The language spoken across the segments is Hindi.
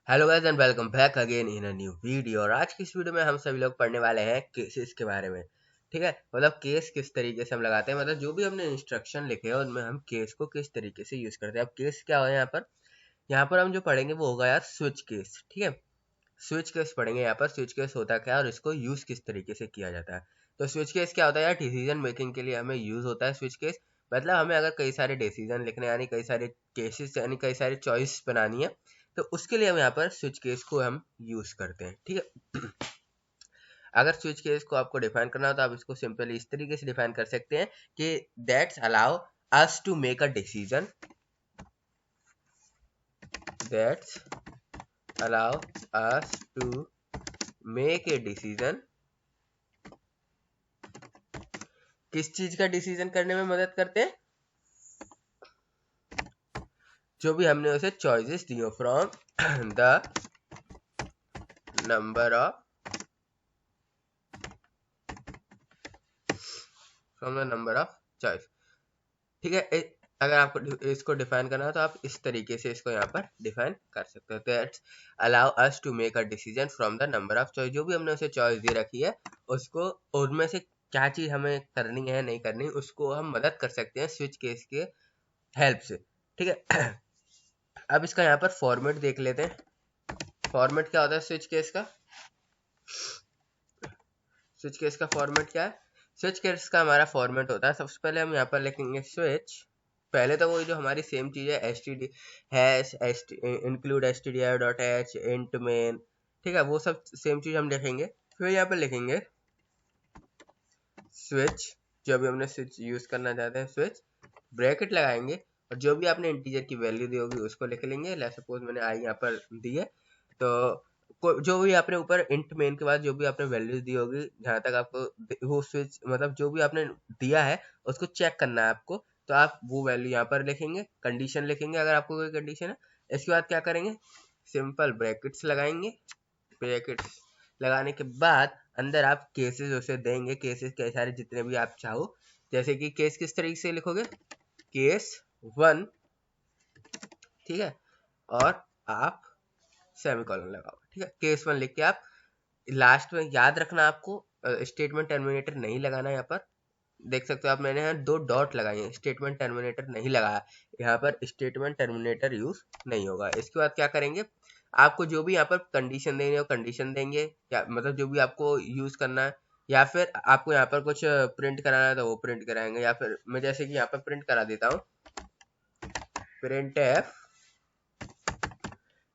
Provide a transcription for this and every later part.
Hello guys and welcome back again in a new video. और आज की इस वीडियो में हम सभी लोग पढ़ने वाले हैं केसेस के बारे में। ठीक है, मतलब केस किस तरीके से हम लगाते हैं, मतलब जो भी हमने इंस्ट्रक्शन लिखे हैं उनमें हम केस को किस तरीके से यूज करते हैं। अब केस क्या है यहाँ पर हम जो पढ़ेंगे वो होगा यार स्विच केस। ठीक है, स्विच केस पढ़ेंगे। यहाँ पर स्विच केस होता क्या है और इसको यूज किस तरीके से किया जाता है। तो स्विच केस क्या होता है यार, डिसीजन मेकिंग के लिए हमें यूज होता है स्विच केस। मतलब हमें अगर कई सारे डिसीजन लिखने यानी कई सारे केसेस यानी कई सारे चॉइस बनानी है तो उसके लिए हम यहाँ पर स्विच केस को हम यूज करते हैं। ठीक है, अगर स्विच केस को आपको डिफाइन करना हो तो आप इसको सिंपली इस तरीके से डिफाइन कर सकते हैं कि that's allow us to make a decision, that's allow us to make a decision. किस चीज का डिसीजन करने में मदद करते हैं, जो भी हमने उसे चॉइसेस दी हो from the number of choice. ठीक है, अगर आपको इसको डिफाइन करना हो तो आप इस तरीके से इसको यहाँ पर डिफाइन कर सकते हो। That's allow us to make a decision from the number of choice. जो भी हमने उसे चॉइस दे रखी है उसको उनमें से क्या चीज हमें करनी है नहीं करनी उसको हम मदद कर सकते हैं स्विच केस के हेल्प से। ठीक है, अब इसका यहाँ पर फॉर्मेट देख लेते हैं। फॉर्मेट क्या होता है स्विच केस का। स्विच केस का फॉर्मेट क्या है, स्विच केस का हमारा फॉर्मेट होता है, सबसे पहले हम यहाँ पर लिखेंगे स्विच। पहले तो वही जो हमारी सेम चीज है S T D hash include S T D I dot H int main. ठीक है, वो सब सेम चीज हम लिखेंगे। फिर यहाँ पर लिखेंगे स्विच, जो भी हमने स्विच यूज करना चाहते हैं स्विच, ब्रैकेट लगाएंगे और जो भी आपने इंटीजर की वैल्यू दी होगी उसको लिख लेंगे। सपोज मैंने आई यहाँ पर दी है तो जो भी आपने ऊपर इंट मेन के बाद जो भी आपने वैल्यूज दी होगी जहां तक आपको वो स्विच मतलब जो भी आपने दिया है उसको चेक करना है आपको, तो आप वो वैल्यू यहाँ पर लिखेंगे, कंडीशन लिखेंगे अगर आपको कोई कंडीशन है। इसके बाद क्या करेंगे, सिंपल ब्रैकेट्स लगाएंगे। ब्रैकेट्स लगाने के बाद अंदर आप केसेस उसे देंगे, केसेस के सारे जितने भी आप चाहो। जैसे कि केस किस तरीके से लिखोगे, केस 1। ठीक है, और आप सेमीकोलन लगाओ। ठीक है, केस 1 लिख के आप लास्ट में याद रखना आपको स्टेटमेंट टर्मिनेटर नहीं लगाना। यहाँ पर देख सकते हो आप, मैंने यहाँ 2 डॉट लगाए हैं, स्टेटमेंट टर्मिनेटर नहीं लगाया। यहाँ पर स्टेटमेंट टर्मिनेटर यूज नहीं होगा। इसके बाद क्या करेंगे, आपको जो भी यहाँ पर कंडीशन देंगे वो कंडीशन देंगे, या मतलब जो भी आपको यूज करना है, या फिर आपको यहाँ पर कुछ प्रिंट कराना है तो वो प्रिंट कराएंगे। या फिर मैं जैसे कि यहाँ पर प्रिंट करा देता हूँ, प्रिंट एफ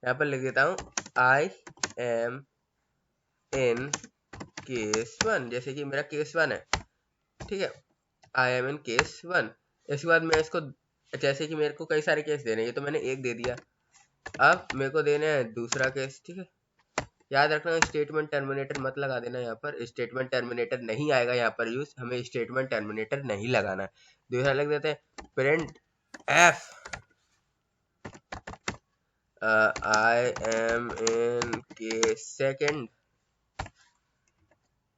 यहाँ पर लिख देता हूँ आई एम इन केस 1, जैसे कि मेरा केस 1 है। ठीक है, आई एम इन केस 1। इसके बाद मैं इसको, जैसे कि मेरे को कई सारे केस देने हैं, ये तो मैंने एक दे दिया, अब मेरे को देना है दूसरा केस। ठीक है, याद रखना स्टेटमेंट टर्मिनेटर मत लगा देना, यहाँ पर स्टेटमेंट टर्मिनेटर नहीं आएगा यहाँ पर यूज, हमें स्टेटमेंट टर्मिनेटर नहीं लगाना है। दूसरा लिख देते हैं print F I am in case second.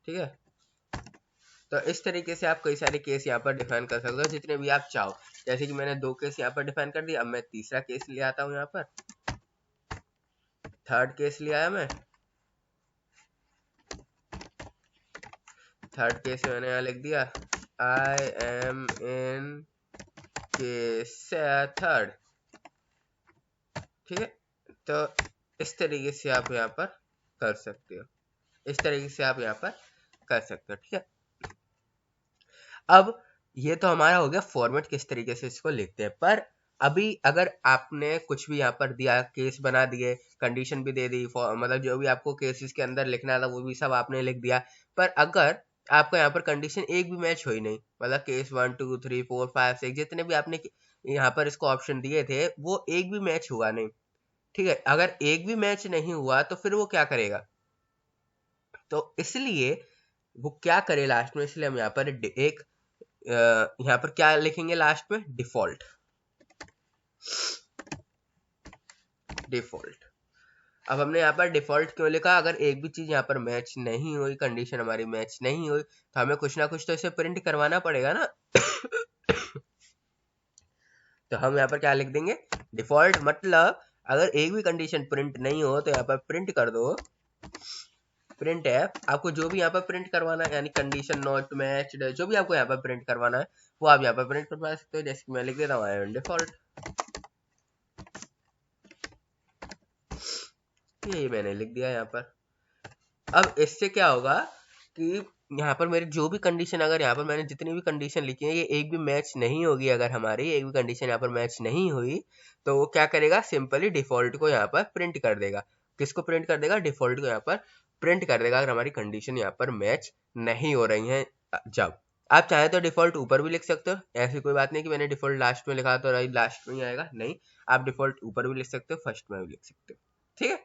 ठीक है, तो इस तरीके से आप कई सारे केस यहाँ पर डिफाइन कर सकते हो जितने भी आप चाहो। जैसे कि मैंने 2 केस यहाँ पर डिफाइन कर दिया, अब मैं तीसरा केस ले आता हूँ, यहाँ पर थर्ड केस ले आया मैं। थर्ड केस मैंने यहाँ लिख दिया I am in case third. ठीक है, तो इस तरीके से आप यहाँ पर कर सकते हो, इस तरीके से आप यहाँ पर कर सकते हो। ठीक है, अब ये तो हमारा हो गया फॉर्मेट किस तरीके से इसको लिखते हैं। पर अभी अगर आपने कुछ भी यहाँ पर दिया, केस बना दिए, कंडीशन भी दे दी, मतलब जो भी आपको केसेस के अंदर लिखना था वो भी सब आपने लिख दिया, पर अगर आपका यहाँ पर कंडीशन एक भी मैच हो ही नहीं, मतलब केस 1 2 3 4 5 6 जितने भी आपने यहाँ पर इसको ऑप्शन दिए थे वो एक भी मैच हुआ नहीं। ठीक है, अगर एक भी मैच नहीं हुआ तो फिर वो क्या करेगा, तो इसलिए वो क्या करे लास्ट में, इसलिए हम यहाँ पर एक यहाँ पर क्या लिखेंगे लास्ट में, डिफॉल्ट। डिफॉल्ट, अब हमने यहाँ पर डिफॉल्ट क्यों लिखा, अगर एक भी चीज यहाँ पर मैच नहीं हुई, कंडीशन हमारी मैच नहीं हुई तो हमें कुछ ना कुछ तो इसे प्रिंट करवाना पड़ेगा ना। तो हम यहाँ पर क्या लिख देंगे, डिफॉल्ट मतलब अगर एक भी कंडीशन प्रिंट नहीं हो तो यहाँ पर प्रिंट कर दो प्रिंट है। आपको जो भी यहाँ पर प्रिंट करवाना है यानी कंडीशन नॉट मैच्ड जो भी आपको यहाँ पर प्रिंट करवाना है वो आप यहाँ पर प्रिंट करवा सकते हो। जैसे कि मैं लिख देता हूँ आई एम डिफॉल्ट, ये मैंने लिख दिया यहाँ पर। अब इससे क्या होगा कि यहाँ पर मेरी जो भी कंडीशन, अगर यहाँ पर मैंने जितनी भी कंडीशन लिखी है ये एक भी मैच नहीं होगी, अगर हमारी एक भी कंडीशन यहाँ पर मैच नहीं हुई तो वो क्या करेगा, सिंपली डिफॉल्ट को यहाँ पर प्रिंट कर देगा। किसको प्रिंट कर देगा, डिफॉल्ट को यहाँ पर प्रिंट कर देगा अगर हमारी कंडीशन यहाँ पर मैच नहीं हो रही है। जब आप चाहे तो डिफॉल्ट ऊपर भी लिख सकते हो, ऐसी कोई बात नहीं कि मैंने डिफॉल्ट लास्ट में लिखा तो लास्ट में ही आएगा, नहीं, आप डिफॉल्ट ऊपर भी लिख सकते हो, फर्स्ट में भी लिख सकते हो, ठीक है।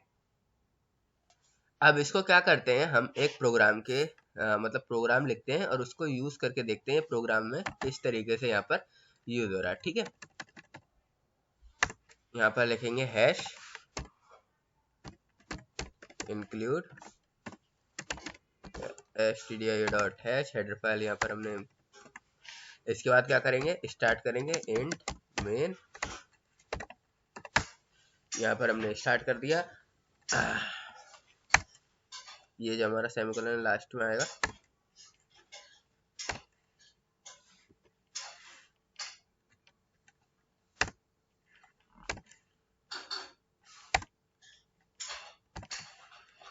अब इसको क्या करते हैं, हम एक प्रोग्राम के मतलब प्रोग्राम लिखते हैं और उसको यूज करके देखते हैं प्रोग्राम में किस तरीके से यहाँ पर यूज हो रहा है, ठीक है। यहाँ पर लिखेंगे hash include stdio.h header file, यहाँ पर हमने, इसके बाद क्या करेंगे, स्टार्ट करेंगे इंट मेन, यहाँ पर हमने स्टार्ट कर दिया। ये जो हमारा सेमीकोलन लास्ट में आएगा,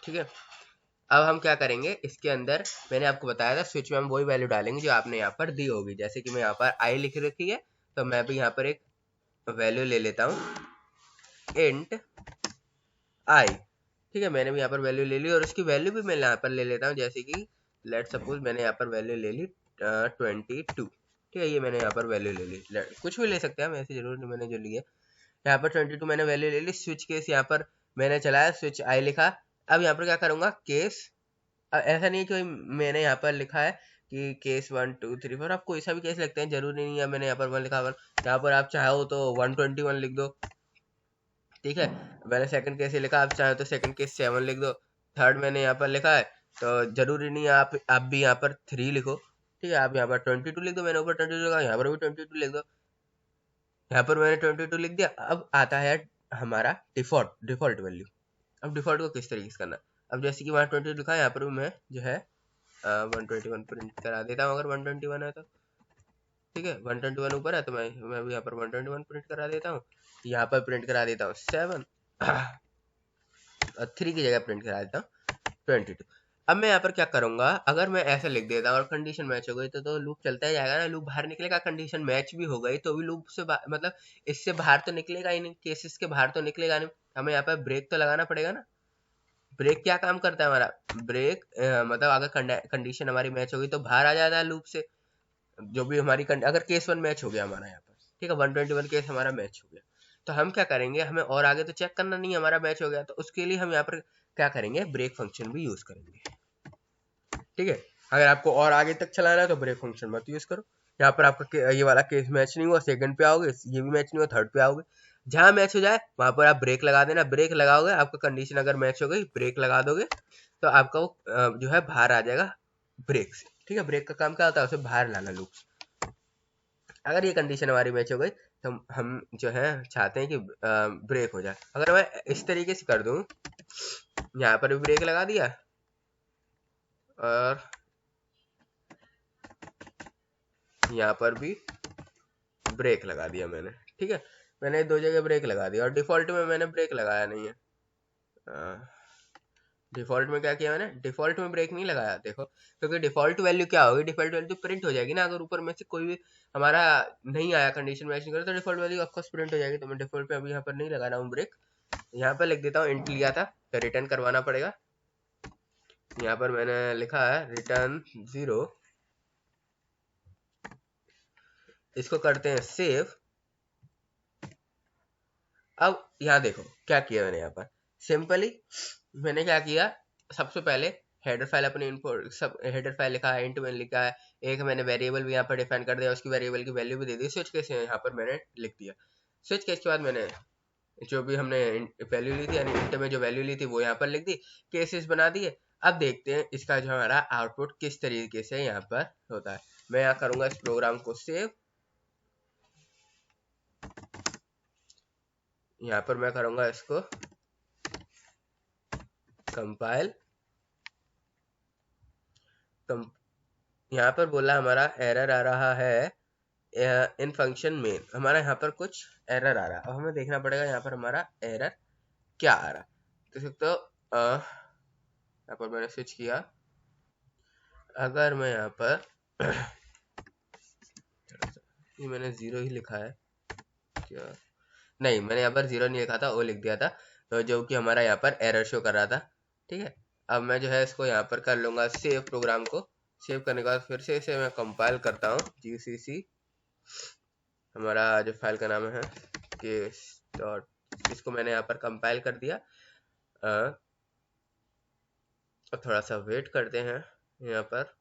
ठीक है। अब हम क्या करेंगे, इसके अंदर मैंने आपको बताया था स्विच में हम वही वैल्यू डालेंगे जो आपने यहाँ पर दी होगी। जैसे कि मैं यहाँ पर आई लिख रखी है तो मैं भी यहाँ पर एक वैल्यू ले लेता हूँ इंट आई, ठीक है। मैंने भी यहाँ पर वैल्यू ले ली और उसकी वैल्यू भी मैं यहाँ पर ले लेता हूँ। जैसे कि लेट सपोज मैंने यहाँ पर वैल्यू ले ली 22, ठीक है, ये मैंने यहाँ पर वैल्यू ले ली, कुछ भी ले सकते हैं हम, ऐसे जरूर नहीं, मैंने जो लिया यहाँ पर 22 मैंने वैल्यू ले ली। स्विच केस यहाँ पर मैंने चलाया, स्विच आई लिखा। अब यहाँ पर क्या करूंगा, केस, ऐसा नहीं कि मैंने यहाँ पर लिखा है कि केस 1 2 3 4, आप कोई सा भी केस लिखते हैं, जरूरी नहीं है मैंने यहाँ पर 1 लिखा 1, यहाँ पर आप चाहो तो 121 लिख दो, ठीक है। मैंने सेकंड केस ही लिखा, आप चाहे तो सेकंड केस 7 लिख दो। थर्ड मैंने यहाँ पर लिखा है तो जरूरी नहीं है आप भी यहाँ पर 3 लिखो, ठीक है। आप यहाँ पर 22 लिख दो, मैंने ऊपर 22 लिखा, यहाँ पर भी 22 लिख दो, यहाँ पर मैंने 22 लिख दिया। अब आता है हमारा डिफॉल्ट वैल्यू। अब डिफॉल्ट को किस तरीके से करना, अब जैसे कि वहाँ 22 लिखा है, यहाँ पर भी मैं जो है 121 प्रिंट करा देता हूँ, अगर 121 है तो, ठीक है। 121 ऊपर है तो मैं भी यहाँ पर 121 प्रिंट करा देता हूँ, यहाँ पर प्रिंट करा देता हूँ 7 और 3 की जगह प्रिंट करा देता हूँ 22। अब मैं यहाँ पर क्या करूंगा, अगर मैं ऐसा लिख देता हूँ और कंडीशन मैच हो गई तो लूप चलता ही जाएगा ना, लूप बाहर निकलेगा। कंडीशन मैच भी हो गई तो भी लूप से मतलब इससे बाहर तो निकलेगा ही नहीं, केसेस के बाहर तो निकलेगा नहीं। हमें यहाँ पर ब्रेक तो लगाना पड़ेगा ना। ब्रेक क्या काम करता है हमारा, ब्रेक मतलब अगर कंडीशन हमारी मैच होगी तो बाहर आ जाता है लूप से, जो भी हमारी अगर केस 1 मैच हो गया हमारा यहाँ पर, ठीक है, 121 केस हमारा मैच हो गया, तो हम क्या करेंगे, हमें और आगे तो चेक करना नहीं, हमारा मैच हो गया, तो उसके लिए हम यहाँ पर क्या करेंगे, ब्रेक फंक्शन भी यूज करेंगे, ठीक है। अगर आपको और आगे तक चलाना है तो ब्रेक फंक्शन मत यूज करो। यहाँ पर आपका ये वाला केस मैच नहीं हुआ, सेकंड पे आओगे, ये भी मैच नहीं हुआ, थर्ड पे आओगे, जहां मैच हो जाए वहां पर आप ब्रेक लगा देना। ब्रेक लगाओगे, आपका कंडीशन अगर मैच हो गई, ब्रेक लगा दोगे तो आपका वो जो है बाहर आ जाएगा ब्रेक से, ठीक है। ब्रेक का काम क्या होता है, उसे बाहर लाना लूप से। अगर ये कंडीशन हमारी मैच हो गई तो हम जो है चाहते हैं कि ब्रेक हो जाए। अगर मैं इस तरीके से कर दूं, यहाँ पर भी ब्रेक लगा दिया और यहाँ पर भी ब्रेक लगा दिया मैंने, ठीक है। मैंने दो जगह ब्रेक लगा दिया और डिफॉल्ट में मैंने ब्रेक लगाया नहीं है। डिफॉल्ट में क्या किया मैंने, डिफॉल्ट में ब्रेक नहीं लगाया, देखो, क्योंकि डिफॉल्ट वैल्यू क्या होगी, डिफॉल्ट वैल्यू प्रिंट हो जाएगी ना। अगर ऊपर में से कोई भी हमारा नहीं आया, कंडीशन मैच नहीं करे, तो डिफॉल्ट वैल्यू ऑफकोर्स प्रिंट हो जाएगी। तो मैं डिफॉल्ट पे अभी यहाँ पर नहीं लगा रहा हूँ ब्रेक, यहाँ पर लिख देता हूँ इंट लिया था तो रिटर्न करवाना पड़ेगा। यहाँ पर मैंने लिखा है रिटर्न 0, इसको करते हैं सेव। अब यहाँ देखो क्या किया मैंने, यहाँ पर सिंपली मैंने क्या किया, सबसे पहले हेडर फाइल अपने इनपुट, सब हेडर फाइल लिखा है, इंट में लिखा है, एक मैंने वेरिएबल भी यहाँ पर डिफाइन कर दिया, उसकी वेरिएबल की वैल्यू भी दे दी। स्विच केस यहाँ पर मैंने लिख दिया। स्विच केस के बाद मैंने जो भी हमने वैल्यू ली थी, यानी इंट में जो वैल्यू ली थी वो यहाँ पर लिख दी, केसेस बना दिए। अब देखते हैं इसका जो हमारा आउटपुट किस तरीके से यहाँ पर होता है। मैं यहाँ करूंगा इस प्रोग्राम को सेव, यहाँ पर मैं करूँगा इसको कंपाइल। यहाँ पर बोला हमारा एरर आ रहा है इन फंक्शन मेन, हमारा यहाँ पर कुछ एरर आ रहा है। अब हमें देखना पड़ेगा यहाँ पर हमारा एरर क्या आ रहा है। देख सकते हो यहाँ पर मैंने स्विच किया, अगर मैं यहाँ पर ये मैंने 0 ही लिखा है क्या, नहीं मैंने यहाँ पर 0 नहीं लिखा था, वो लिख दिया था, तो जो कि हमारा यहाँ पर एरर शो कर रहा था। ठीक है, अब मैं जो है इसको यहाँ पर कर लूँगा सेव। प्रोग्राम को सेव करने के बाद फिर से इसे मैं कंपाइल करता हूँ, जीसीसी हमारा जो फाइल का नाम है केस डॉट, इसको मैंने यहाँ पर कंपाइल कर दिया। और थोड़ा सा वेट करते हैं, यहाँ पर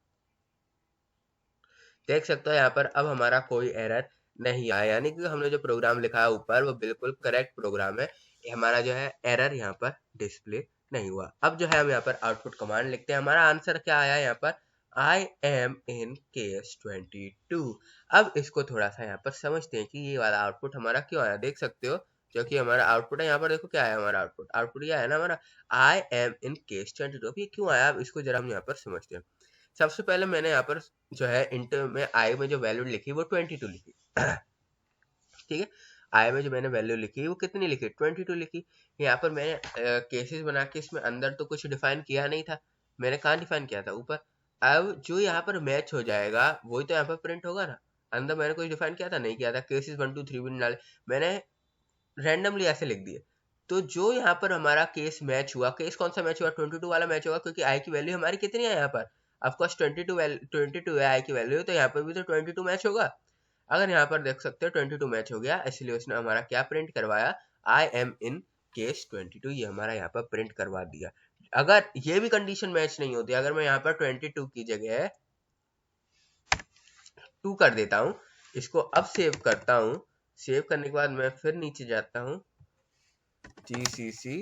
देख सकते हो यहाँ पर अब हमारा कोई एरर नहीं आया, यानी कि हमने जो प्रोग्राम लिखा है ऊपर वो बिल्कुल करेक्ट प्रोग्राम है। ये हमारा जो है एरर यहाँ पर डिस्प्ले नहीं हुआ। अब जो है हम यहाँ पर आउटपुट कमांड लिखते हैं, हमारा आंसर क्या आया यहाँ पर, आई एम इन केस 22। अब इसको थोड़ा सा यहाँ पर समझते हैं कि ये वाला आउटपुट हमारा क्यों आया। देख सकते हो जो कि हमारा आउटपुट है, यहाँ पर देखो क्या आया हमारा आउटपुट, आउटपुट ये आया ना हमारा आई एम इन केस 22। अब ये क्यों आया, अब इसको जरा हम यहाँ पर समझते हैं। सबसे पहले मैंने यहाँ पर जो है इंटर में आई में जो वैल्यू लिखी वो 22 लिखी। ठीक है, आई में जो मैंने वैल्यू लिखी वो कितनी लिखी, 22 लिखी। यहाँ पर मैंने केसेस बना के इसमें अंदर तो कुछ डिफाइन किया नहीं था, मैंने कहाँ डिफाइन किया था, ऊपर। अब जो यहाँ पर मैच हो जाएगा वही तो यहाँ पर प्रिंट होगा ना, अंदर मैंने कुछ डिफाइन किया था, नहीं किया था। केसेस 1 2 3 भी नहीं डाले, मैंने रैंडमली ऐसे लिख दिए। तो जो यहाँ पर हमारा केस मैच हुआ, केस कौन सा मैच हुआ, 22 वाला मैच होगा, क्योंकि आई की वैल्यू हमारी कितनी है यहाँ पर, ऑफकोर्स 22 है आई की वैल्यू, तो यहाँ पर भी तो 22 मैच होगा। अगर यहाँ पर देख सकते हो 22 मैच हो गया, इसलिए उसने हमारा क्या प्रिंट करवाया, आई एम इन केस 22, ये हमारा यहाँ पर प्रिंट करवा दिया। अगर ये भी कंडीशन मैच नहीं होती, अगर मैं यहाँ पर 22 की जगह 2 कर देता हूँ, इसको अब सेव करता हूँ, सेव करने के बाद मैं फिर नीचे जाता हूँ, जीसीसी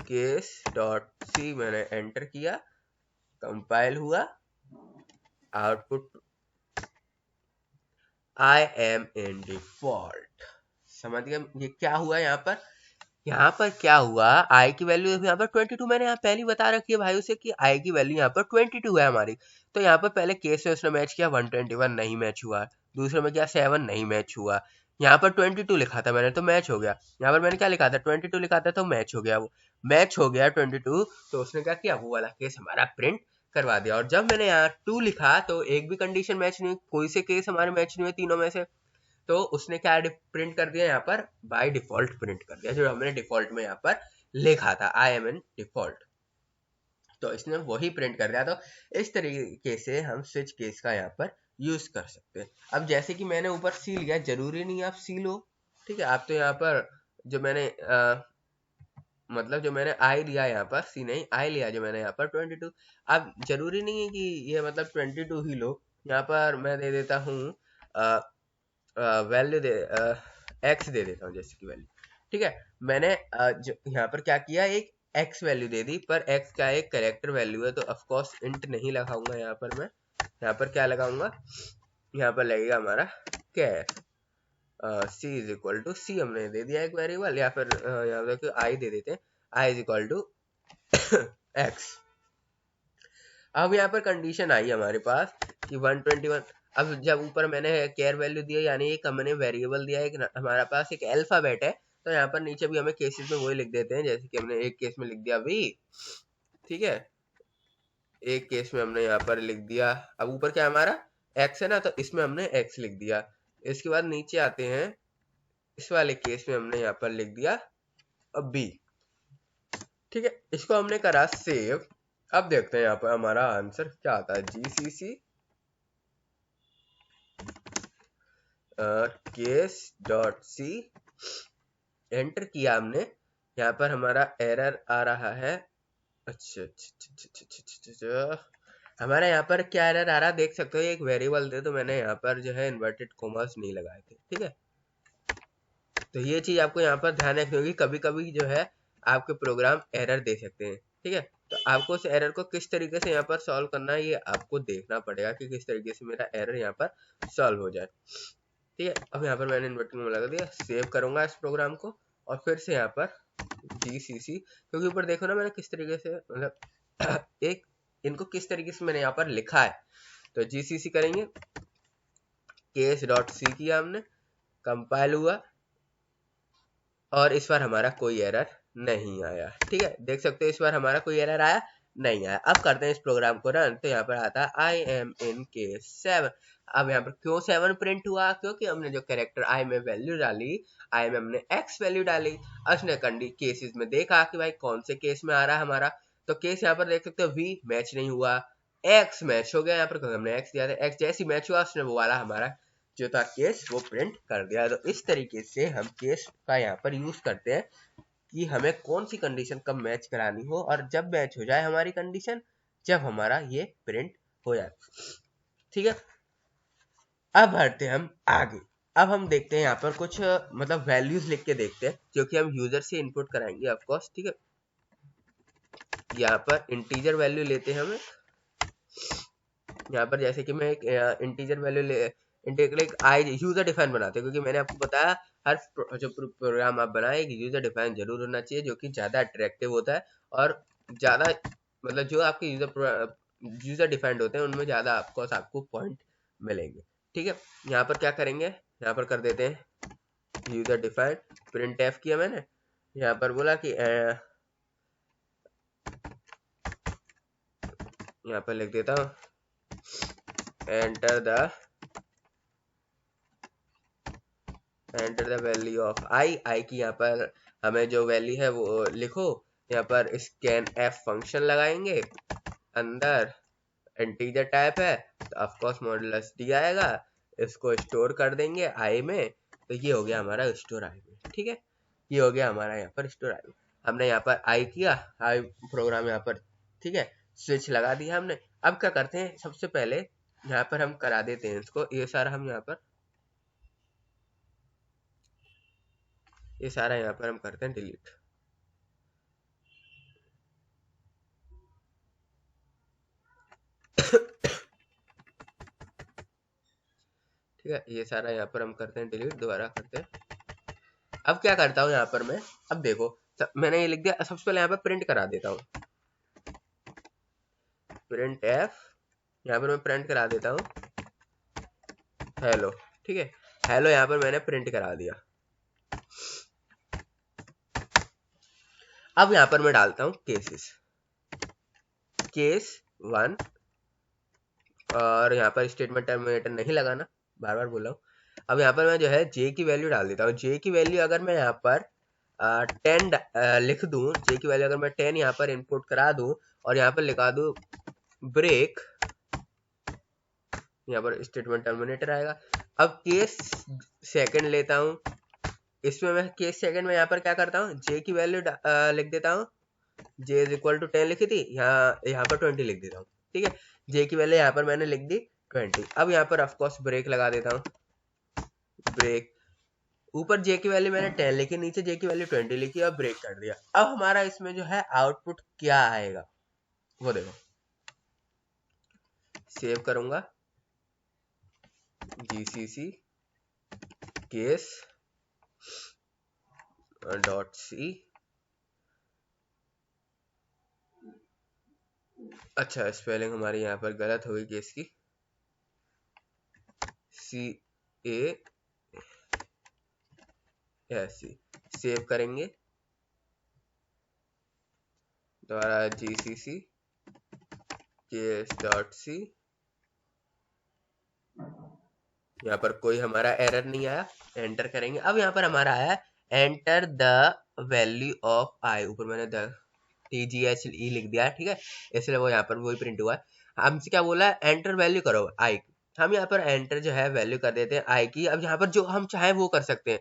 केस डॉट सी मैंने एंटर किया, कंपाइल हुआ, output I am in default. समझ गए ये क्या हुआ यहाँ पर, यहाँ पर क्या हुआ, आई की वैल्यू यहाँ पर 22, मैंने यहाँ पहले बता रखी है भाई उसे कि आई की वैल्यू यहाँ पर 22 है हमारी। तो यहाँ पर पहले केस से उसने मैच किया, 121 नहीं मैच हुआ, दूसरे में क्या 7 नहीं मैच हुआ, यहाँ पर 22 लिखा था मैंने तो मैच हो गया। यहाँ पर मैंने क्या लिखा था, 22 लिखा था तो मैच हो गया, वो मैच हो गया 22। तो उसने क्या किया, वो वाला केस हमारा प्रिंट करवा दिया। और जब मैंने यहाँ 2 लिखा तो एक भी कंडीशन मैच नहीं, कोई से केस हमारे मैच नहीं हुए तीनों में से, तो उसने क्या प्रिंट कर दिया, यहाँ पर बाय डिफॉल्ट प्रिंट कर दिया, जो हमने डिफॉल्ट में यहाँ पर लिखा था आई एम इन डिफॉल्ट, तो इसने वही प्रिंट कर दिया। तो इस तरीके से हम स्विच केस का यहाँ पर यूज कर सकते हैं। अब जैसे कि मैंने ऊपर सी लिया, जरूरी नहीं आप सी लो, ठीक है, आप तो यहाँ पर जो मैंने मतलब जो मैंने आई लिया यहाँ पर, सी नहीं आई लिया जो मैंने यहाँ पर 22। अब जरूरी नहीं है कि ये मतलब 22 ही लो, यहाँ पर मैं दे देता हूँ वैल्यू दे एक्स दे देता हूँ जैसे कि वैल्यू। ठीक है, मैंने जो यहाँ पर क्या किया, एक एक्स वैल्यू दे दी, पर एक्स का एक कैरेक्टर वैल्यू है, तो ऑफ कोर्स इंट नहीं लगाऊंगा यहाँ पर, मैं यहाँ पर क्या लगाऊंगा, यहाँ पर लगेगा हमारा कैर सी इज इक्वल टू सी, हमने दे दिया एक वेरिएबल, या फिर यहाँ देखो आई दे देते हैं, I is equal to x. अब यहाँ पर कंडीशन आई हमारे पास कि 121। अब जब ऊपर मैंने केयर वैल्यू दिया, यानी एक हमने वेरिएबल दिया, एक हमारा पास एक अल्फाबेट है, तो यहाँ पर नीचे भी हमें केसेस में वही लिख देते हैं, जैसे कि हमने एक केस में लिख दिया वी, ठीक है, एक केस में हमने यहाँ पर लिख दिया, अब ऊपर क्या हमारा एक्स है ना, तो इसमें हमने एक्स लिख दिया। इसके बाद नीचे आते हैं, इस वाले केस में हमने यहाँ पर लिख दिया अब बी, ठीक है, इसको हमने करा सेव। अब देखते हैं यहाँ पर हमारा आंसर क्या आता है, GCC case dot C enter किया हमने, यहाँ पर हमारा एरर आ रहा है। अच्छा हमारा यहाँ पर क्या एरर आ रहा है, देख सकते हो एक वेरिएबल थे, तो मैंने यहाँ पर जो है इन्वर्टेड कॉमास नहीं लगाए थे, ठीक है। तो ये चीज आपको यहाँ पर ध्यान रखनी होगी, कभी कभी जो है आपके प्रोग्राम एरर दे सकते हैं, ठीक है। तो आपको उस एरर को किस तरीके से यहाँ पर सॉल्व करना है, ये आपको देखना पड़ेगा कि किस तरीके से मेरा एरर यहाँ पर सॉल्व हो जाए। ठीक है। अब यहाँ पर मैंने इन्वर्टिंग में लगा दिया, सेव करूंगा इस प्रोग्राम को और फिर से यहाँ पर GCC, क्योंकि ऊपर देखो ना मैंने किस तरीके से मतलब एक इनको किस तरीके से मैंने यहाँ पर लिखा है। तो GCC करेंगे, case.c किया हमने, कंपाइल हुआ और इस बार हमारा कोई एरर नहीं आया। ठीक है, देख सकते हो इस बार हमारा कोई एरर आया नहीं आया। अब करते हैं इस प्रोग्राम को रन, तो यहाँ पर आता है आई एम इन केस 7। अब यहाँ पर क्यों 7 प्रिंट हुआ, क्योंकि हमने जो कैरेक्टर आई में वैल्यू डाली, आई में हमने x वैल्यू डाली, उसने केसेस में देखा कि भाई कौन से केस में आ रहा है हमारा। तो केस यहाँ पर देख सकते हो v मैच नहीं हुआ, x मैच हो गया यहाँ पर क्योंकि हमने x दिया था, x जैसी मैच हुआ उसने वो वाला हमारा जो था केस वो प्रिंट कर दिया। तो इस तरीके से हम केस का यहाँ पर यूज करते हैं कि हमें कौन सी कंडीशन कब मैच करानी हो, और जब मैच हो जाए हमारी कंडीशन, जब हमारा ये प्रिंट हो जाए। ठीक है, अब बढ़ते हैं हम आगे। अब हम देखते हैं यहाँ पर कुछ मतलब वैल्यूज लिख के देखते हैं जो कि हम यूजर से इनपुट कराएंगे ऑफ कोर्स। ठीक है, यहाँ पर इंटीजर वैल्यू लेते हैं हमें। यहाँ पर जैसे कि मैं एक इंटीजर वैल्यू ले एक आई यूजर डिफाइन बनाते हैं, क्योंकि मैंने आपको बताया हर जो प्रोग्राम आप बनाए एक यूजर डिफाइन जरूर होना चाहिए, जो कि ज्यादा अट्रैक्टिव होता है और ज्यादा मतलब जो आपके यूजर डिफाइंड होते हैं उनमें ज्यादा आपको पॉइंट मिलेंगे। ठीक है, यहाँ पर क्या करेंगे, यहाँ पर कर देते हैं यूजर डिफाइंड प्रिंट एफ किया मैंने, यहाँ पर बोला कि यहाँ पर लिख देता हूँ एंटर द वैल्यू ऑफ आई की यहाँ पर हमें जो वैल्यू है वो लिखो। यहाँ पर स्कैन एफ फंक्शन लगाएंगे, अंदर इंटीजर टाइप है तो ऑफ कोर्स मॉडुलस डी आएगा, इसको स्टोर कर देंगे आई में। तो ये हो गया हमारा स्टोर आई में। ठीक है, ये हो गया हमारा यहाँ पर स्टोर आई में। हमने यहाँ पर आई किया, आई प्रोग्राम यहाँ पर, ठीक है, स्विच लगा दिया हमने। अब क्या करते हैं, सबसे पहले यहाँ पर हम करा देते हैं इसको, ये सारा हम यहाँ पर ये सारा यहाँ पर हम करते हैं डिलीट। ठीक है, ये सारा यहाँ पर हम करते हैं डिलीट, दोबारा करते हैं। अब क्या करता हूँ यहाँ पर मैं, अब देखो मैंने ये लिख दिया, सबसे पहले यहाँ पर प्रिंट करा देता हूँ प्रिंट एफ, यहाँ पर मैं प्रिंट करा देता हूँ हेलो। ठीक है, हेलो यहाँ पर मैंने प्रिंट करा दिया। अब यहाँ पर मैं डालता हूँ केसेस, केस 1, और यहाँ पर स्टेटमेंट टर्मिनेटर नहीं लगाना, बार बार बोल रहा हूँ। अब यहाँ पर मैं जो है जे की वैल्यू डाल देता हूँ। जे की वैल्यू अगर मैं यहाँ पर 10 लिख दूं, जे की वैल्यू अगर मैं 10 यहाँ पर इनपुट करा दूं और यहाँ पर लिखा दूं ब्रेक, यहाँ पर स्टेटमेंट टर्मिनेटर आएगा। अब केस सेकंड लेता हूँ, इसमें मैं केस सेकंड में यहाँ पर क्या करता हूँ, जे की वैल्यू लिख देता हूँ, जे इज इक्वल टू 10 लिखी थी, यहाँ पर 20 लिख देता हूँ। ठीक है, जे की वैल्यू यहाँ पर मैंने लिख दी 20। अब यहाँ पर ऑफकोर्स ब्रेक लगा देता हूँ, ब्रेक, ऊपर जे की वैल्यू मैंने 10 लिखी, नीचे जे की वैल्यू 20 लिखी और ब्रेक कर दिया। अब हमारा इसमें जो है आउटपुट क्या आएगा वो देखो, सेव करूंगा GCC केस .c, अच्छा स्पेलिंग हमारी यहाँ पर गलत हो गई केस की, CASE, सेव करेंगे, दोबारा GCC केस.c, यहाँ पर कोई हमारा एरर नहीं आया, एंटर करेंगे। अब यहाँ पर हमारा आया एंटर द वैल्यू ऑफ आई, ऊपर मैंने TGHE लिख दिया है, ठीक है, इसलिए वो यहाँ पर वही प्रिंट हुआ है। हमसे क्या बोला है, एंटर वैल्यू करो आई की, हम यहाँ पर एंटर जो है वैल्यू कर देते हैं आई की। अब यहाँ पर जो हम चाहे वो कर सकते हैं,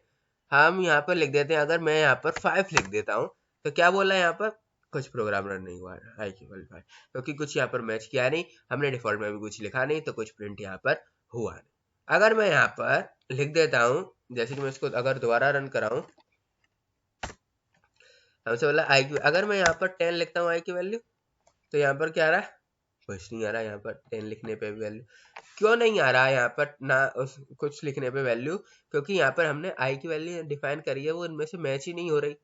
हम यहाँ पर लिख देते हैं, अगर मैं यहाँ पर 5 लिख देता हूँ तो क्या बोला है यहाँ पर, कुछ प्रोग्राम रन नहीं हुआ है आई की वैल्यू 5, क्योंकि कुछ यहाँ पर मैच किया नहीं, हमने डिफॉल्ट में भी कुछ लिखा नहीं, तो कुछ प्रिंट यहाँ पर हुआ नहीं। अगर मैं यहाँ पर लिख देता हूँ, जैसे कि मैं इसको अगर दोबारा रन कराऊं, हमसे बोला आई की, अगर मैं यहाँ पर 10 लिखता हूँ आई की वैल्यू, तो यहाँ पर क्या आ रहा है, कुछ नहीं आ रहा, यहाँ पर 10 लिखने पे भी वैल्यू क्यों नहीं आ रहा है यहाँ पर ना कुछ लिखने पे वैल्यू, क्योंकि यहाँ पर हमने आई की वैल्यू डिफाइन करी है, वो इनमें से मैच ही नहीं हो रही।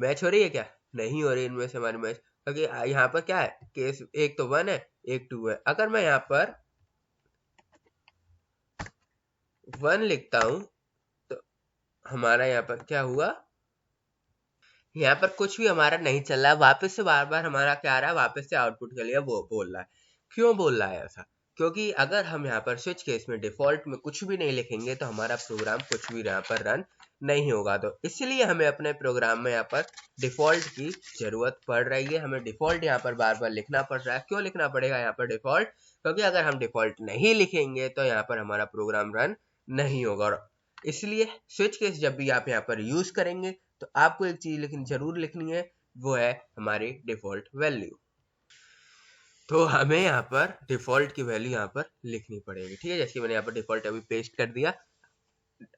मैच हो रही है क्या? नहीं हो रही इनमें से हमारी मैच, क्योंकि यहाँ पर क्या है, केस एक तो 1 है, एक 2 है। अगर मैं यहाँ पर 1 लिखता हूं तो हमारा यहाँ पर क्या हुआ, यहाँ पर कुछ भी हमारा नहीं चल रहा है, वापस से बार बार हमारा क्या आ रहा है, वापस से आउटपुट के लिए वो बोल रहा है। क्यों बोल रहा है ऐसा? क्योंकि अगर हम यहाँ पर स्विच केस में डिफॉल्ट में कुछ भी नहीं लिखेंगे तो हमारा प्रोग्राम कुछ भी यहाँ पर रन नहीं होगा। तो इसलिए हमें अपने प्रोग्राम में यहाँ पर डिफॉल्ट की जरूरत पड़ रही है, हमें डिफॉल्ट यहाँ पर बार बार लिखना पड़ रहा है। क्यों लिखना पड़ेगा यहाँ पर डिफॉल्ट? क्योंकि अगर हम डिफॉल्ट नहीं लिखेंगे तो यहाँ पर हमारा प्रोग्राम रन नहीं होगा। और इसलिए स्विच केस जब भी आप यहाँ पर यूज करेंगे तो आपको एक चीज जरूर लिखनी है, वो है हमारी डिफॉल्ट वैल्यू। तो हमें यहाँ पर डिफॉल्ट की वैल्यू यहाँ पर लिखनी पड़ेगी, ठीक है। जैसे मैंने यहाँ पर डिफॉल्ट अभी पेस्ट कर दिया।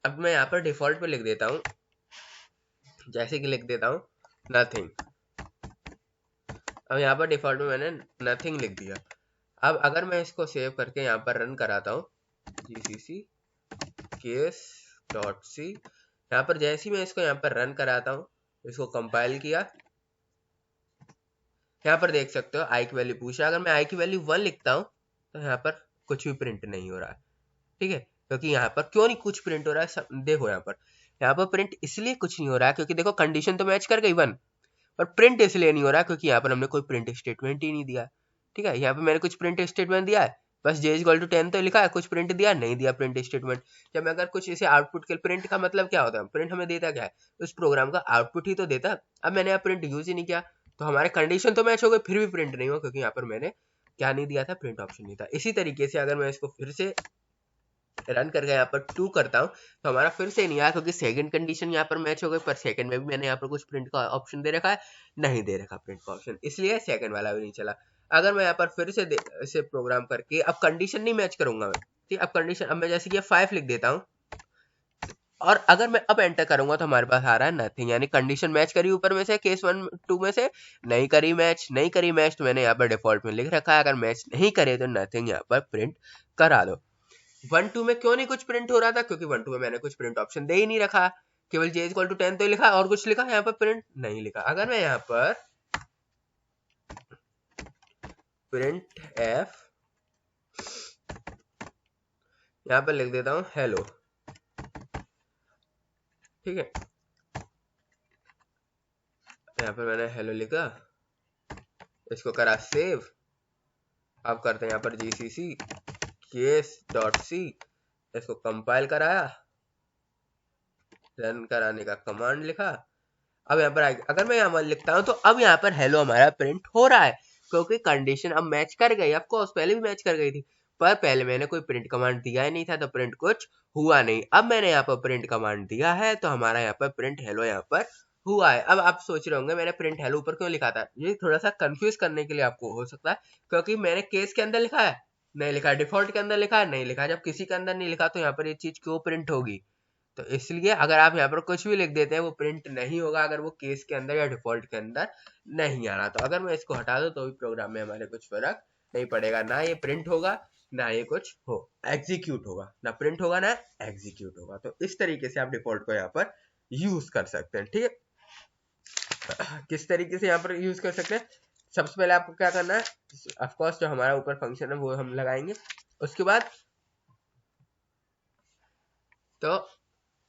अब मैं यहाँ पर डिफॉल्ट पे लिख देता हूँ, जैसे कि लिख देता हूँ नथिंग। अब यहाँ पर डिफॉल्ट में मैंने नथिंग लिख दिया। अब अगर मैं इसको सेव करके यहाँ पर रन कराता हूँ gcc case.c, यहाँ पर जैसे ही मैं इसको यहाँ पर रन कराता हूँ, इसको कंपाइल किया, यहाँ पर देख सकते हो आई की वैल्यू पूछ रहा है। अगर मैं आई की वैल्यू 1 लिखता हूँ तो यहाँ पर कुछ भी प्रिंट नहीं हो रहा है, ठीक है। क्योंकि यहाँ पर क्यों नहीं कुछ प्रिंट हो रहा है, देखो यहाँ पर प्रिंट इसलिए कुछ नहीं हो रहा है क्योंकि देखो कंडीशन तो मैच कर गई 1, पर प्रिंट इसलिए नहीं हो रहा क्योंकि यहाँ पर हमने कोई प्रिंट स्टेटमेंट ही नहीं दिया, ठीक है। यहाँ पर मैंने कुछ प्रिंट स्टेटमेंट दिया है, बस j = 10 तो लिखा है, कुछ प्रिंट दिया नहीं दिया प्रिंट स्टेटमेंट। जब मैं अगर कुछ इसे आउटपुट के प्रिंट का मतलब क्या होता है, प्रिंट हमें देता क्या है, उस प्रोग्राम का आउटपुट ही तो देता। अब मैंने यहाँ प्रिंट यूज ही नहीं किया तो हमारे कंडीशन तो मैच हो गई, फिर भी प्रिंट नहीं हुआ क्योंकि यहाँ पर मैंने क्या नहीं दिया था, प्रिंट ऑप्शन नहीं था। इसी तरीके से अगर मैं इसको फिर से रन करके यहाँ पर 2 करता हूँ तो हमारा फिर से नहीं आया क्योंकि सेकंड कंडीशन यहाँ पर मैच हो गई, पर सेकंड में भी मैंने यहाँ पर कुछ प्रिंट का ऑप्शन दे रखा है, नहीं दे रखा प्रिंट का ऑप्शन, इसलिए सेकंड वाला भी नहीं चला। अगर मैं यहाँ पर फिर से इसे प्रोग्राम करके अब कंडीशन नहीं मैच करूंगा मैं, ठीक। अब कंडीशन अब मैं जैसे कि 5 लिख देता हूँ और अगर मैं अब एंटर करूंगा तो हमारे पास आ रहा है नथिंग, यानी कंडीशन मैच करी ऊपर में से केस 1 2 में से, नहीं करी मैच तो मैंने यहाँ पर डिफॉल्ट में लिख रखा है, अगर मैच नहीं करे तो नथिंग यहाँ पर प्रिंट करा दो। 1 2 में क्यों नहीं कुछ प्रिंट हो रहा था, क्योंकि 1 2 में मैंने कुछ प्रिंट ऑप्शन दे ही नहीं रखा, केवल j = 10 तो लिखा और कुछ लिखा, यहाँ पर प्रिंट नहीं लिखा। अगर मैं यहाँ पर प्रिंट f यहाँ पर लिख देता हूँ हेलो, ठीक है। यहाँ पर मैंने हेलो लिखा, इसको करा सेव। अब करते हैं यहाँ पर gcc case.c, इसको कंपाइल कराया, रन कराने का कमांड लिखा। अब यहाँ पर अगर मैं यहाँ पर लिखता हूँ तो अब यहाँ पर हेलो हमारा प्रिंट हो रहा है क्योंकि कंडीशन अब मैच कर गई। ऑफ कोर्स पहले भी मैच कर गई थी, पर पहले मैंने कोई प्रिंट कमांड दिया ही नहीं था तो प्रिंट कुछ हुआ नहीं। अब मैंने यहाँ पर प्रिंट कमांड दिया है तो हमारा यहाँ पर प्रिंट हेलो यहाँ पर हुआ है। अब आप सोच रहे होंगे मैंने प्रिंट हेलो ऊपर क्यों लिखा था, ये थोड़ा सा कंफ्यूज करने के लिए आपको हो सकता है, क्योंकि मैंने केस के अंदर लिखा है नहीं लिखा, डिफॉल्ट के अंदर लिखा है नहीं लिखा। जब किसी के अंदर नहीं लिखा तो यहाँ पर ये चीज क्यों प्रिंट होगी, तो इसलिए अगर आप यहाँ पर कुछ भी लिख देते हैं वो प्रिंट नहीं होगा अगर वो केस के अंदर या डिफॉल्ट के अंदर नहीं आ रहा। तो अगर मैं इसको हटा दूं तो भी प्रोग्राम में हमारे कुछ फर्क नहीं पड़ेगा, ना ये प्रिंट होगा ना ये कुछ हो एग्जीक्यूट होगा, ना प्रिंट होगा ना एग्जीक्यूट होगा। तो इस तरीके से आप डिफॉल्ट को यहाँ पर यूज कर सकते हैं, ठीक है। किस तरीके से यहाँ पर यूज कर सकते हैं, सबसे पहले आपको क्या करना है, ऑफकोर्स जो हमारा ऊपर फंक्शन है वो हम लगाएंगे। उसके बाद तो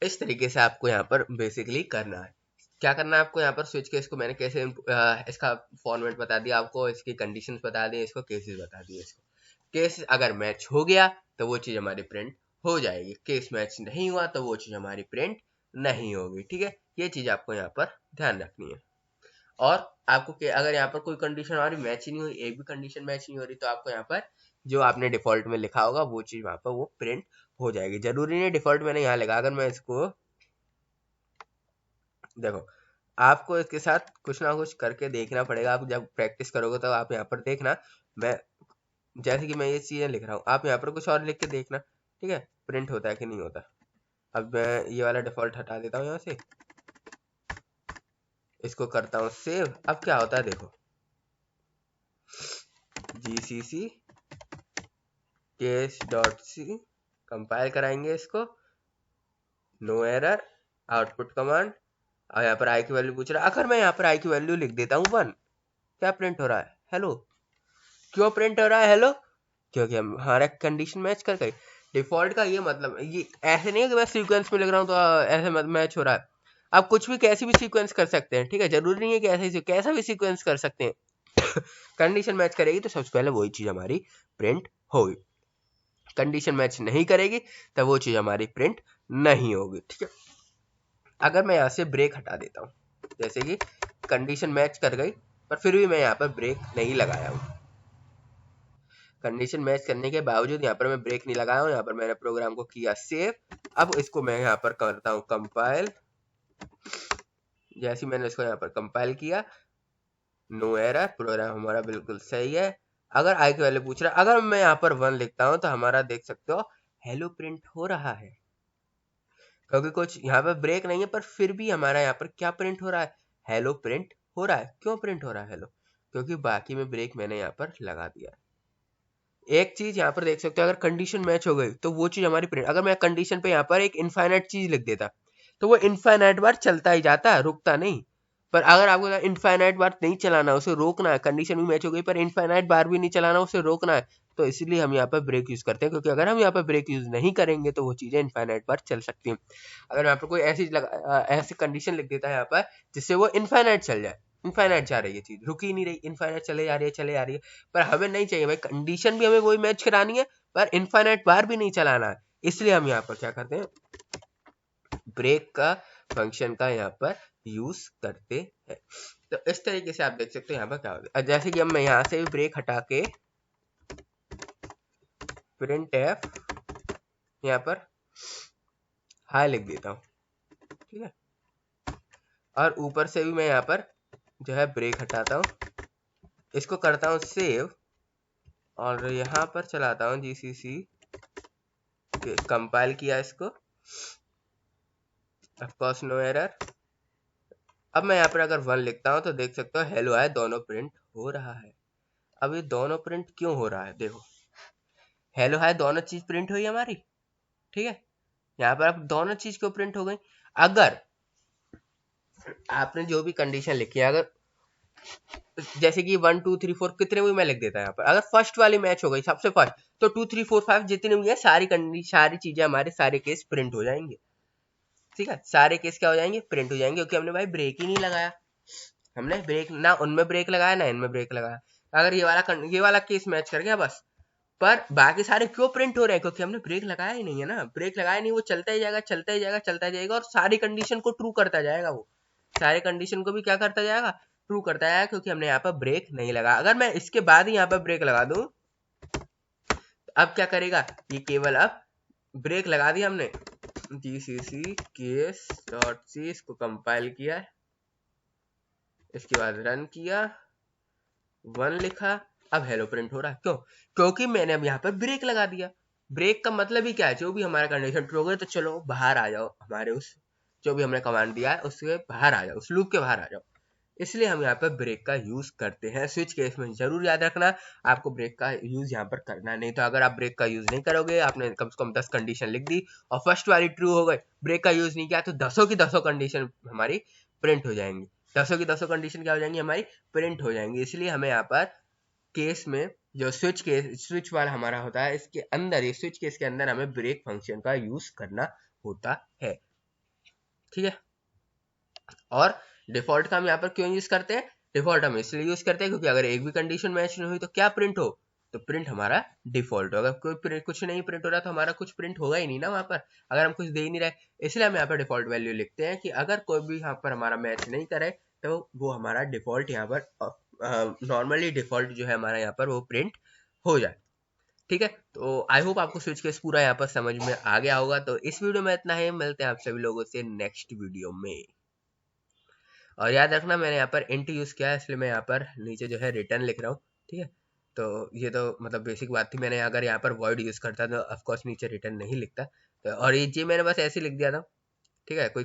इस तरीके से आपको यहाँ पर बेसिकली करना है। क्या करना है आपको यहाँ पर स्विच केस को मैंने कैसे इसका फॉर्मेट बता दिया आपको, इसकी कंडीशंस बता दी, इसको केसेस बता दिए। इसको केस अगर मैच हो गया तो वो चीज हमारी प्रिंट हो जाएगी, केस मैच नहीं हुआ तो वो चीज हमारी प्रिंट नहीं होगी, ठीक है। ये चीज आपको यहाँ पर ध्यान रखनी है। और आपको अगर यहाँ पर कोई कंडीशन और मैच ही नहीं हुई, एक भी कंडीशन मैच नहीं हो रही, तो आपको यहाँ पर जो आपने डिफॉल्ट में लिखा होगा वो चीज वहां पर वो प्रिंट हो जाएगी। जरूरी नहीं डिफॉल्ट मैंने यहाँ लगा, अगर मैं इसको देखो आपको इसके साथ कुछ ना कुछ करके देखना पड़ेगा। आप जब प्रैक्टिस करोगे तो आप यहाँ पर देखना, मैं जैसे कि मैं ये चीजें लिख रहा हूँ आप यहाँ पर कुछ और लिख के देखना, ठीक है, प्रिंट होता है कि नहीं होता। अब मैं ये वाला डिफॉल्ट हटा देता हूँ यहाँ से, इसको करता हूँ सेव। अब क्या होता है देखो, gcc case dot C compile कराएंगे इसको, नो एरर, आउटपुट कमांड। और यहाँ पर आई की वैल्यू पूछ रहा है, अगर मैं यहाँ पर आई की वैल्यू लिख देता हूँ 1, क्या प्रिंट हो रहा है? हेलो। क्यों प्रिंट हो रहा है हेलो? क्योंकि हमारा कंडीशन मैच कर गई। डिफॉल्ट का ये मतलब ये ऐसे नहीं है कि मैं सीक्वेंस में लिख रहा हूँ तो ऐसे मैच हो रहा है। आप कुछ भी कैसी भी सीक्वेंस कर सकते हैं, ठीक है, जरूरी नहीं है कि ऐसे कैसा भी सीक्वेंस कर सकते हैं। कंडीशन मैच करेगी तो सबसे पहले वही चीज हमारी प्रिंट होगी, कंडीशन मैच नहीं करेगी तब वो चीज हमारी प्रिंट नहीं होगी, ठीक है। अगर मैं यहाँ से ब्रेक हटा देता हूँ, जैसे कि कंडीशन मैच कर गई पर फिर भी मैं यहाँ पर ब्रेक नहीं लगाया हूँ, कंडीशन मैच करने के बावजूद यहाँ पर मैं ब्रेक नहीं लगाया हूँ, यहाँ पर मैंने प्रोग्राम को किया सेव। अब इसको मैं यहाँ पर करता हूँ कंपाइल। जैसे मैंने इसको यहाँ पर कंपाइल किया, नो एरर, प्रोग्राम हमारा बिल्कुल सही है। अगर आई की वैल्यू पूछ रहा है, अगर मैं यहाँ पर 1 लिखता हूँ तो हमारा देख सकते हो हेलो प्रिंट हो रहा है, क्योंकि कुछ यहाँ पर ब्रेक नहीं है पर फिर भी हमारा यहाँ पर क्या प्रिंट हो रहा है? हेलो प्रिंट हो रहा है। क्यों प्रिंट हो रहा है हेलो? क्योंकि बाकी में ब्रेक मैंने यहाँ पर लगा दिया है। एक चीज यहाँ पर देख सकते हो, अगर कंडीशन मैच हो गई तो वो चीज हमारी प्रिंट, अगर मैं कंडीशन पे यहाँ पर एक इनफाइनाइट चीज लिख देता तो वो इनफाइनाइट बार चलता ही जाता, रुकता नहीं। पर अगर आपको इनफाइनाइट बार नहीं चलाना, उसे रोकना है, कंडीशन भी मैच हो गई पर इनफाइनाइट बार भी नहीं चलाना, उसे रोकना है, तो इसलिए हम यहाँ पर ब्रेक यूज करते हैं, क्योंकि अगर हम यहाँ पर ब्रेक यूज नहीं करेंगे तो वो चीजें इनफाइनाइट बार चल सकती हैं। अगर यहाँ पर कोई ऐसी कंडीशन लिख देता है यहाँ पर जिससे वो इनफाइनाइट चल जाए, इनफाइनाइट जा रही है चीज, रुकी ही नहीं रही, इनफाइनाइट चले जा रही है चले जा रही है, पर हमें नहीं चाहिए भाई, कंडीशन भी हमें वही मैच करानी है पर इनफाइनाइट बार भी नहीं चलाना है, इसलिए हम यहाँ पर क्या करते हैं, ब्रेक का फंक्शन का यहाँ पर यूज करते हैं। तो इस तरीके से आप देख सकते हो यहाँ पर क्या होता है। जैसे कि अब मैं यहाँ से भी ब्रेक हटा के प्रिंट एफ यहाँ पर हाई लिख देता हूँ, ठीक है, और ऊपर से भी मैं यहाँ पर जो है ब्रेक हटाता हूँ, इसको करता हूँ सेव, और यहाँ पर चलाता हूँ जीसीसी, कंपाइल किया इसको, ऑफ कोर्स नो एरर। अब मैं यहाँ पर अगर 1 लिखता हूँ तो देख सकते हो हेलो है, दोनों प्रिंट हो रहा है। अब ये दोनों प्रिंट क्यों हो रहा है? देखो हेलो है, दोनों चीज प्रिंट हुई हमारी, ठीक है, यहाँ पर अब दोनों चीज क्यों प्रिंट हो गई? अगर आपने जो भी कंडीशन लिखी है, अगर जैसे कि 1 2 3 4 कितने भी मैं लिख देता यहाँ पर, अगर फर्स्ट वाली मैच हो गई सबसे फर्स्ट, तो 2 3 4 5 जितने भी है सारी चीजें हमारे सारे केस प्रिंट हो जाएंगे, ठीक है, सारे केस क्या हो जाएंगे? प्रिंट हो जाएंगे, क्योंकि हमने भाई ब्रेक ही नहीं लगाया, हमने ब्रेक ना उनमें ब्रेक लगाया ना इनमें ब्रेक लगाया। अगर ये वाला केस मैच कर गया बस, पर बाकी सारे क्यों प्रिंट हो रहे हैं? क्योंकि हमने ब्रेक लगाया ही नहीं है ना, ब्रेक लगाया नहीं, वो चलता ही जाएगा चलता ही जाएगा चलता जाएगा, और सारी कंडीशन को ट्रू करता जाएगा, वो सारे कंडीशन को भी क्या करता जाएगा? ट्रू करता जाएगा, क्योंकि हमने यहाँ पर ब्रेक नहीं लगा। अगर मैं इसके बाद ही यहाँ पर ब्रेक लगा दूं, अब क्या करेगा ये? केवल अब ब्रेक लगा दिया हमने, जीसीसी केस डॉट सी, इसको कंपाइल किया, इसके बाद रन किया, 1 लिखा, अब हेलो प्रिंट हो रहा है। क्यों? क्योंकि मैंने अब यहाँ पर ब्रेक लगा दिया। ब्रेक का मतलब ही क्या है? जो भी हमारा कंडीशन ट्रू हो गया तो चलो बाहर आ जाओ, हमारे उस जो भी हमने कमांड दिया है उसके बाहर आ जाओ, उस लूप के बाहर आ जाओ, इसलिए हम यहाँ पर ब्रेक का यूज करते हैं। स्विच केस में जरूर याद रखना आपको ब्रेक का यूज यहाँ पर करना है, नहीं तो अगर आप ब्रेक का यूज नहीं करोगे, आपने कम से कम 10 कंडीशन लिख दी और फर्स्ट वाली ट्रू हो गई, ब्रेक का यूज नहीं किया, तो 10 की 10 कंडीशन हमारी प्रिंट हो जाएंगी, 10 की 10 कंडीशन क्या हो जाएंगी? हमारी प्रिंट हो जाएंगी। इसलिए हमें यहाँ पर केस में जो स्विच वाला हमारा होता है, इसके अंदर, ये स्विच केस के अंदर हमें ब्रेक फंक्शन का यूज करना होता है, ठीक है। और डिफॉल्ट का हम यहाँ पर क्यों यूज करते हैं? डिफॉल्ट हम इसलिए यूज करते हैं क्योंकि अगर एक भी कंडीशन मैच नहीं हुई तो क्या प्रिंट हो? तो प्रिंट हमारा डिफॉल्ट होगा। कोई कुछ नहीं प्रिंट हो रहा तो हमारा कुछ प्रिंट होगा ही नहीं ना वहां पर, अगर हम कुछ दे ही नहीं रहे। इसलिए हम यहाँ पर डिफॉल्ट वैल्यू लिखते हैं कि अगर कोई भी यहाँ पर हमारा मैच नहीं करे तो वो हमारा डिफॉल्ट यहाँ पर नॉर्मली डिफॉल्ट जो है हमारा यहाँ पर वो प्रिंट हो जाए, ठीक है। तो आई होप आपको स्विच केस पूरा यहाँ पर समझ में आ गया होगा। तो इस वीडियो में इतना ही, मिलते हैं आप सभी लोगों से नेक्स्ट वीडियो में। और याद रखना मैंने यहाँ पर इंट यूज किया है, इसलिए मैं यहाँ पर नीचे जो है रिटर्न लिख रहा हूँ, ठीक है। तो ये तो मतलब बेसिक बात थी, मैंने अगर यहाँ पर वॉइड यूज करता तो ऑफकोर्स नीचे रिटर्न नहीं लिखता, तो और ये जी मैंने बस ऐसे लिख दिया था, ठीक है, कोई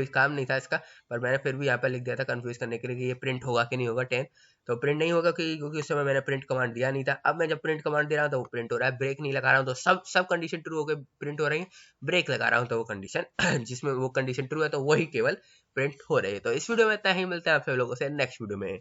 काम नहीं था इसका, पर मैंने फिर भी यहाँ पे लिख दिया था कंफ्यूज करने के लिए कि ये प्रिंट होगा कि नहीं होगा 10। तो प्रिंट नहीं होगा क्योंकि उस समय मैंने प्रिंट कमांड दिया नहीं था। अब मैं जब प्रिंट कमांड दे रहा हूँ तो वो प्रिंट हो रहा है। ब्रेक नहीं लगा रहा हूँ तो सब कंडीशन ट्रू होकर प्रिंट हो रही है। ब्रेक लगा रहा हूँ तो वो कंडीशन जिसमें वो कंडीशन ट्रू है तो वही केवल प्रिंट हो रही है। तो इस वीडियो में इतना ही, मिलता है आप सब लोगों से नेक्स्ट वीडियो में।